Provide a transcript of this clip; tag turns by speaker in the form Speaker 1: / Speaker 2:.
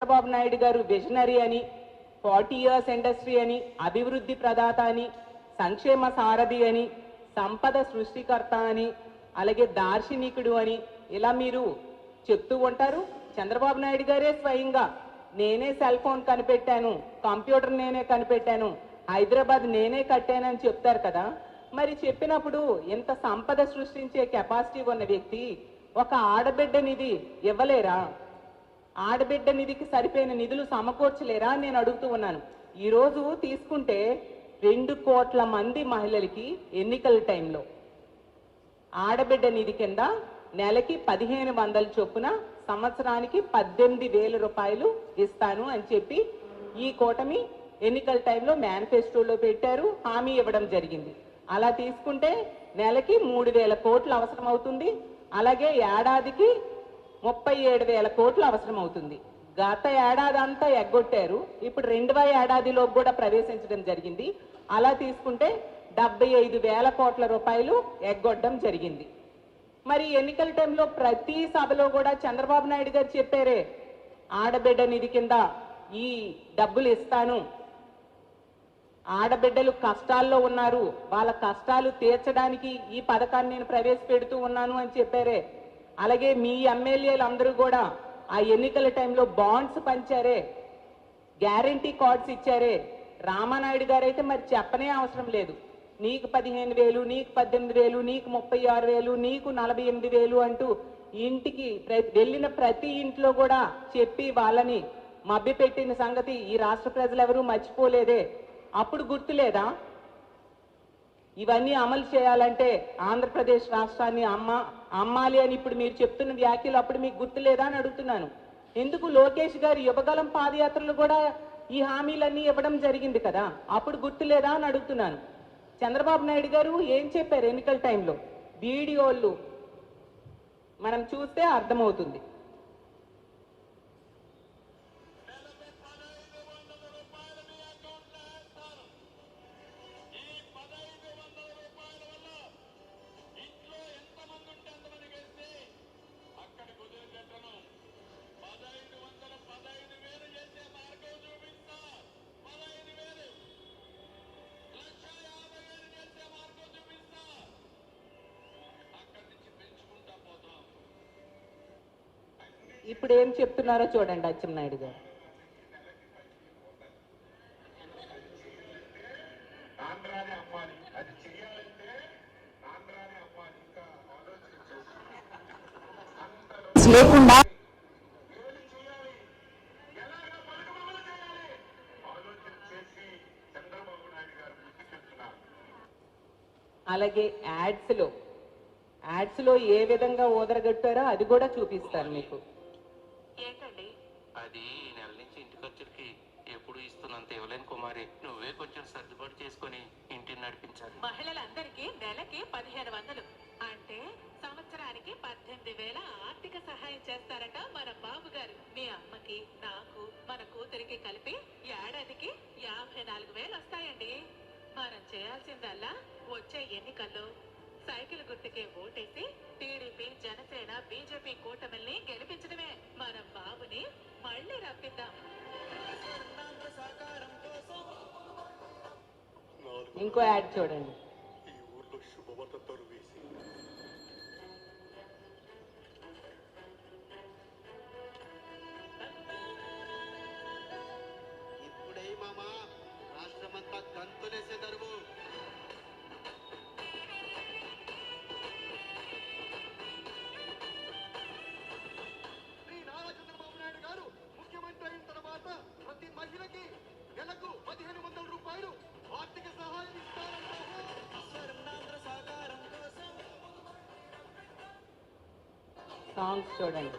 Speaker 1: చంద్రబాబు నాయుడు గారు విజనరీ అని, 40 years industry అని, అభివృద్ధి ప్రదాత అని, సంక్షేమ సారథి అని, సంపద సృష్టికర్త అని, అలాగే దార్శనికుడు అని ఇలా మీరు చెప్తూ ఉంటారు. చంద్రబాబు నాయుడు గారే స్వయంగా నేనే సెల్ ఫోన్ కనిపెట్టాను, కంప్యూటర్ నేనే కనిపెట్టాను, హైదరాబాద్ నేనే కట్టానని చెప్తారు కదా. మరి చెప్పినప్పుడు ఇంత సంపద సృష్టించే కెపాసిటీ ఉన్న వ్యక్తి ఒక ఆడబిడ్డ నిధి ఇవ్వలేరా? ఆడబిడ్డ నిధికి సరిపోయిన నిధులు సమకూర్చలేరా అని నేను అడుగుతూ ఉన్నాను. ఈరోజు తీసుకుంటే 2 కోట్ల మంది మహిళలకి ఎన్నికల టైంలో ఆడబిడ్డ నిధి కింద నెలకి 1500 చొప్పున సంవత్సరానికి 18,000 రూపాయలు ఇస్తాను అని చెప్పి ఈ కూటమి ఎన్నికల టైంలో మేనిఫెస్టోలో పెట్టారు, హామీ ఇవ్వడం జరిగింది. అలా తీసుకుంటే నెలకి 3,000 కోట్లు అవసరం అవుతుంది. అలాగే ఏడాదికి 37,000 కోట్లు అవసరం అవుతుంది. గత ఏడాది అంతా ఎగ్గొట్టారు, ఇప్పుడు 2వ ఏడాదిలో కూడా ప్రవేశించడం జరిగింది. అలా తీసుకుంటే 75,000 కోట్ల రూపాయలు ఎగ్గొట్టడం జరిగింది. మరి ఎన్నికల టైంలో ప్రతి సభలో కూడా చంద్రబాబు నాయుడు గారు చెప్పారే, ఆడబిడ్డ నిధి కింద ఈ డబ్బులు ఇస్తాను, ఆడబిడ్డలు కష్టాల్లో ఉన్నారు, వాళ్ళ కష్టాలు తీర్చడానికి ఈ పథకాన్ని నేను ప్రవేశపెడుతూ ఉన్నాను అని చెప్పారే. అలాగే మీ ఎమ్మెల్యేలు అందరూ కూడా ఆ ఎన్నికల టైంలో బాండ్స్ పంచారే, గ్యారంటీ కార్డ్స్ ఇచ్చారే. రామానాయుడు గారు అయితే మరి చెప్పనే అవసరం లేదు. నీకు 15,000, నీకు 18,000, నీకు 36,000, నీకు 48,000 అంటూ ఇంటికి వెళ్ళిన ప్రతి ఇంట్లో కూడా చెప్పి వాళ్ళని మభ్యపెట్టిన సంగతి ఈ రాష్ట్ర ప్రజలు ఎవరూ మర్చిపోలేదే. అప్పుడు గుర్తులేదా? ఇవన్నీ అమలు చేయాలంటే ఆంధ్రప్రదేశ్ రాష్ట్రాన్ని అమ్మాలి అని ఇప్పుడు మీరు చెప్తున్న వ్యాఖ్యలు అప్పుడు మీకు గుర్తులేదా అని అడుగుతున్నాను. ఎందుకు లోకేష్ గారు యువగలం పాదయాత్రలు కూడా ఈ హామీలన్నీ ఇవ్వడం జరిగింది కదా, అప్పుడు గుర్తులేదా అని అడుగుతున్నాను. చంద్రబాబు నాయుడు గారు ఏం చెప్పారు ఎన్నికల టైంలో? వీడియోలు మనం చూస్తే అర్థమవుతుంది. ఇప్పుడు ఏం చెప్తున్నారో చూడండి అచ్చెన్నాయుడు గారు. లేకుండా అలాగే యాడ్స్ లో ఏ విధంగా ఓదరగట్టారో అది కూడా చూపిస్తాను మీకు.
Speaker 2: అది ఈ నెల నుంచి ఇంటి ఖర్చులకి ఎప్పుడు ఇస్తున్నంత ఇవ్వలేని కుమారి, నువ్వే కొంచెం సర్దుబాటు చేసుకుని ఇంటిని నడిపించాలి.
Speaker 3: మహిళలందరికీ నెలకి 1,500 అంటే సంవత్సరానికి 18,000 ఆర్థిక సహాయం చేస్తారట మన బాబు గారు. మీ అమ్మకి, నాకు, మన కూతురికి కలిపి ఏడాదికి 54,000 వస్తాయండి. మనం చేయాల్సిందల్లా వచ్చే ఎన్నికల్లో సైకిల్ గుర్తుకే ఓటేసి టీడీపీ, జనసేన, బీజేపీ కూటమిల్ని గెలిపించడమే. మన బాబుని మళ్ళీ రప్పిద్దాం.
Speaker 1: ఇంకో యాడ్ చూడండి.
Speaker 4: ఈ ఊర్లో శుభవార్త తరువేసి
Speaker 5: ఇప్పుడే మామా రాష్ట్రమంతా గంతులేసే దరువు. శ్రీ నారా చంద్రబాబు నాయుడు గారు ముఖ్యమంత్రి అయిన తర్వాత ప్రతి మహిళకి నెలకు 1,500 రూపాయలు ఆర్థిక సహాయం ఇస్తారంటారు.
Speaker 1: సాంగ్స్ చూడండి.